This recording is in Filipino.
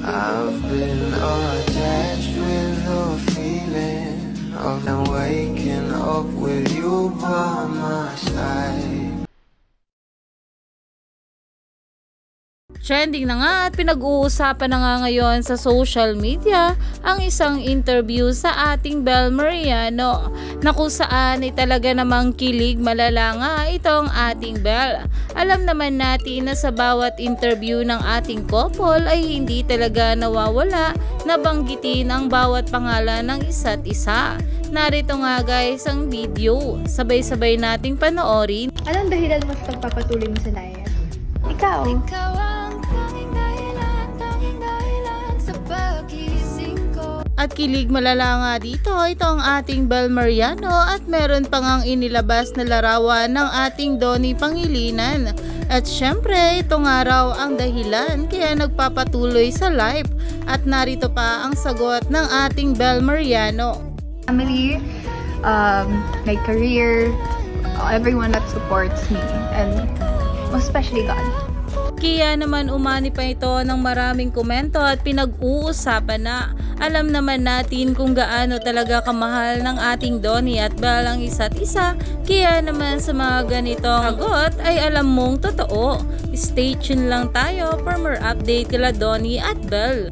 I've been attached with the feeling of waking up with you by my side. Trending na nga at pinag-uusapan na nga ngayon sa social media ang isang interview sa ating Bel Mariano na kung saan ay talaga namang kilig malala nga itong ating Bel. Alam naman natin na sa bawat interview ng ating couple ay hindi talaga nawawala na banggitin ang bawat pangalan ng isa't isa. Narito nga guys ang video, sabay-sabay nating panoorin. Anong dahilan mo sa pagpapatuloy mo sa life? Ikaw ang tanging dahilan sa pagising ko. At kilig malala nga dito, ito ang ating Bel Mariano at meron pang ang inilabas na larawan ng ating Donnie Pangilinan. At syempre, ito nga raw ang dahilan kaya nagpapatuloy sa life. At narito pa ang sagot ng ating Bel Mariano. Family, my career, everyone that supports me, and especially God. Kaya naman umani pa ito ng maraming komento at pinag-uusapan na. Alam naman natin kung gaano talaga kamahal ng ating Donnie at Bel ang isa't isa. Kaya naman sa mga ganitong sagot ay alam mong totoo. Stay tuned lang tayo for more update kila Donnie at Bel.